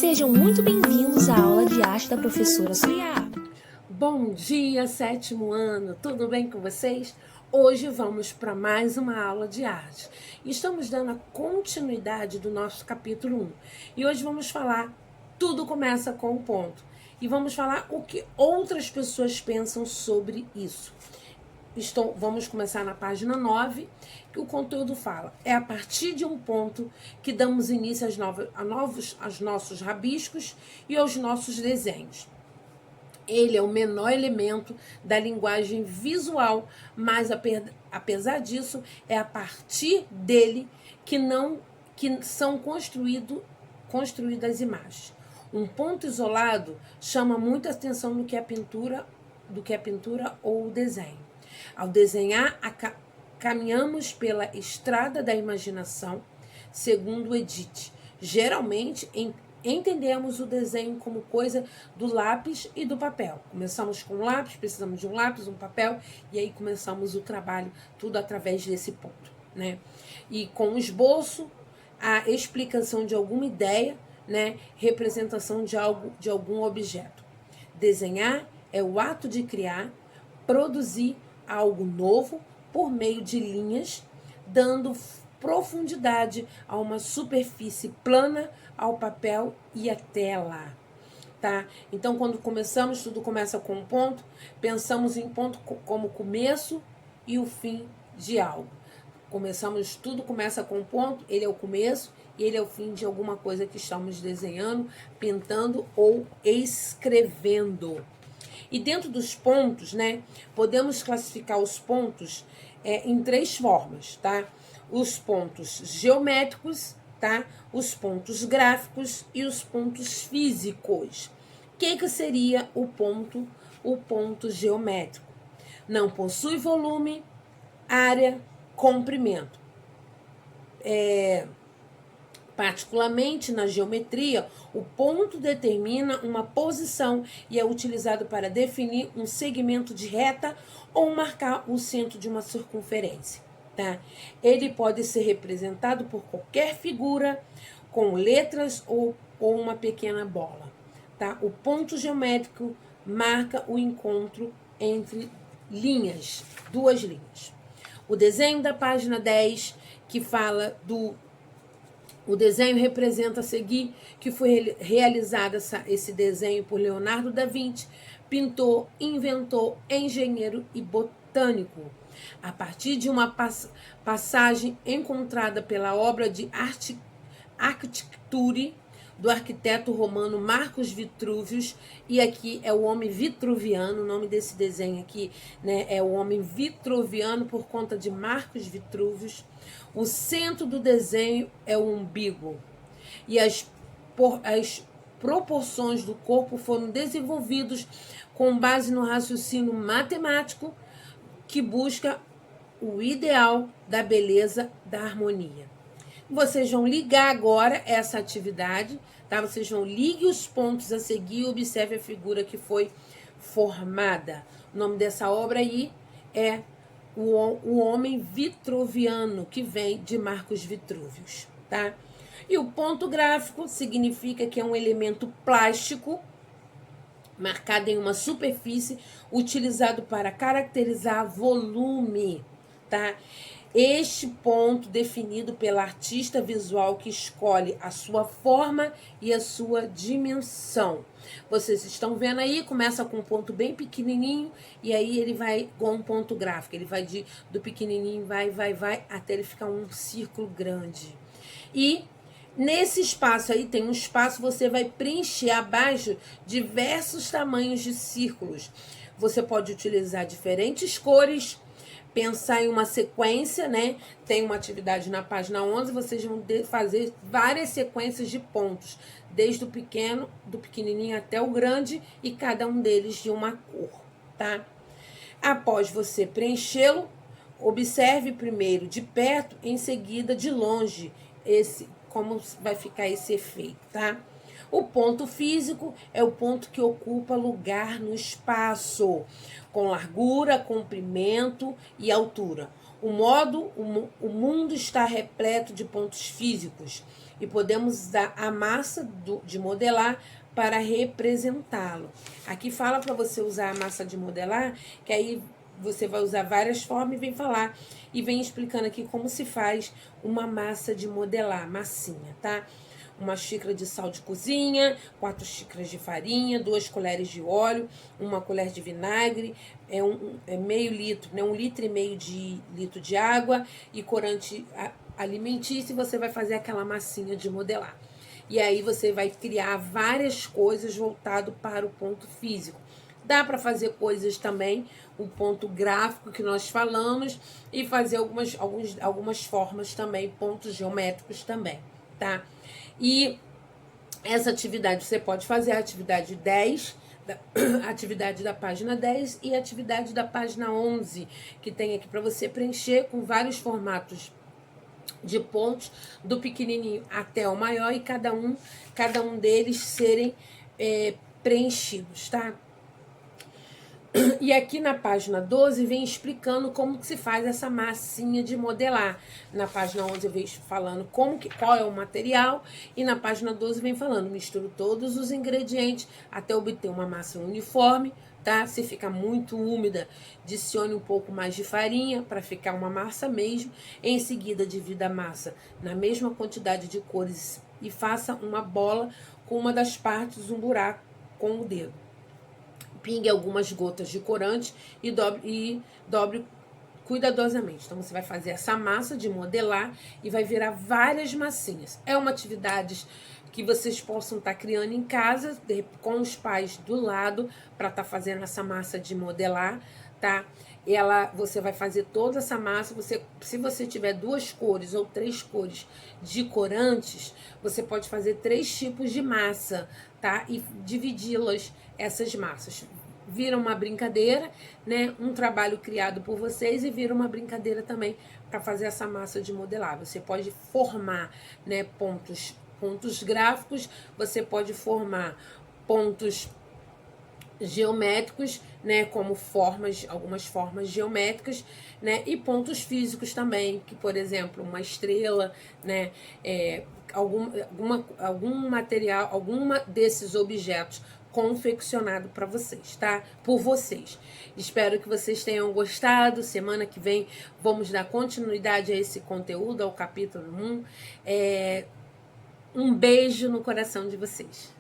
Sejam muito bem-vindos à aula de arte da professora Suyá. Bom dia, sétimo ano, tudo bem com vocês? Hoje vamos para mais uma aula de arte. Estamos dando a continuidade do nosso capítulo 1. E hoje vamos falar Tudo Começa com um Ponto. E vamos falar o que outras pessoas pensam sobre isso. Vamos começar na página 9, que o conteúdo fala: é a partir de um ponto que damos início aos nossos rabiscos e aos nossos desenhos. Ele é o menor elemento da linguagem visual, mas apesar disso, é a partir dele que são construídas imagens. Um ponto isolado chama muita atenção do que é pintura ou o desenho. Ao desenhar, caminhamos pela estrada da imaginação, segundo Edith. Geralmente, entendemos o desenho como coisa do lápis e do papel. Começamos com o lápis, precisamos de um lápis, um papel, e aí começamos o trabalho, tudo através desse ponto, né? E com o esboço, a explicação de alguma ideia, né? Representação de algum objeto. Desenhar é o ato de criar, produzir algo novo por meio de linhas, dando profundidade a uma superfície plana, ao papel e à tela, tá? Então, quando começamos, tudo começa com um ponto, pensamos em ponto como começo e o fim de algo. Tudo começa com um ponto, ele é o começo e ele é o fim de alguma coisa que estamos desenhando, pintando ou escrevendo. E dentro dos pontos, né, podemos classificar os pontos em três formas, tá? Os pontos geométricos, tá? Os pontos gráficos e os pontos físicos. O que seria o ponto geométrico? Não possui volume, área, comprimento. Particularmente na geometria, o ponto determina uma posição e é utilizado para definir um segmento de reta ou marcar o centro de uma circunferência. Tá? Ele pode ser representado por qualquer figura, com letras ou uma pequena bola. Tá? O ponto geométrico marca o encontro entre linhas, duas linhas. O desenho da página 10, que fala o desenho representa a seguir que foi realizado esse desenho por Leonardo da Vinci, pintor, inventor, engenheiro e botânico. A partir de uma passagem encontrada pela obra de arquitetura do arquiteto romano Marcos Vitruvius, e aqui é o homem vitruviano, o nome desse desenho aqui, né, é o homem vitruviano por conta de Marcos Vitruvius. O centro do desenho é o umbigo, e as proporções do corpo foram desenvolvidos com base no raciocínio matemático que busca o ideal da beleza, da harmonia. Vocês vão ligar agora essa atividade, tá? Vocês vão ligar os pontos a seguir e observe a figura que foi formada. O nome dessa obra aí é o Homem Vitruviano, que vem de Marcos Vitruvius, tá? E o ponto gráfico significa que é um elemento plástico marcado em uma superfície utilizado para caracterizar volume, tá? Este ponto definido pela artista visual que escolhe a sua forma e a sua dimensão. Vocês estão vendo aí, começa com um ponto bem pequenininho e aí ele vai com um ponto gráfico. Ele vai do pequenininho, vai, até ele ficar um círculo grande. E nesse espaço aí, tem um espaço, você vai preencher abaixo diversos tamanhos de círculos. Você pode utilizar diferentes cores, pensar em uma sequência, né? Tem uma atividade na página 11, vocês vão fazer várias sequências de pontos, desde o pequeno, do pequenininho até o grande, e cada um deles de uma cor, tá? Após você preenchê-lo, observe primeiro de perto, em seguida de longe, como vai ficar esse efeito, tá? O ponto físico é o ponto que ocupa lugar no espaço, com largura, comprimento e altura. O mundo está repleto de pontos físicos. e podemos usar a massa de modelar para representá-lo. Aqui fala para você usar a massa de modelar, que aí você vai usar várias formas e vem falar e vem explicando aqui como se faz uma massa de modelar, massinha, tá? Uma xícara de sal de cozinha, 4 xícaras de farinha, 2 colheres de óleo, 1 colher de vinagre, meio litro, né, 1,5 litro de água e corante alimentício. E você vai fazer aquela massinha de modelar. E aí você vai criar várias coisas voltado para o ponto físico. Dá para fazer coisas também, o ponto gráfico que nós falamos, e fazer algumas formas também, pontos geométricos também, tá? E essa atividade você pode fazer a atividade 10, a atividade da página 10 e a atividade da página 11, que tem aqui para você preencher com vários formatos de pontos, do pequenininho até o maior, e cada um deles serem preenchidos, tá? E aqui na página 12 vem explicando como que se faz essa massinha de modelar. Na página 11 eu venho falando qual é o material, e na página 12 vem falando, misturo todos os ingredientes até obter uma massa uniforme, tá? Se ficar muito úmida, adicione um pouco mais de farinha para ficar uma massa mesmo. Em seguida, divida a massa na mesma quantidade de cores e faça uma bola com uma das partes, um buraco com o dedo. Pingue algumas gotas de corante e dobre cuidadosamente. Então, você vai fazer essa massa de modelar e vai virar várias massinhas. É uma atividade que vocês possam estar criando em casa, com os pais do lado, para estar fazendo essa massa de modelar, tá? Você vai fazer toda essa massa. Se você tiver 2 cores ou 3 cores de corantes, você pode fazer 3 tipos de massa, tá? E dividi-las, essas massas. Vira uma brincadeira, né? Um trabalho criado por vocês, e vira uma brincadeira também para fazer essa massa de modelar. Você pode formar, né, pontos gráficos, você pode formar pontos geométricos, né, como algumas formas geométricas, né, e pontos físicos também, que, por exemplo, uma estrela, né, algum material, alguma desses objetos confeccionado para vocês, tá? Por vocês. Espero que vocês tenham gostado. Semana que vem vamos dar continuidade a esse conteúdo, ao capítulo 1. Um beijo no coração de vocês.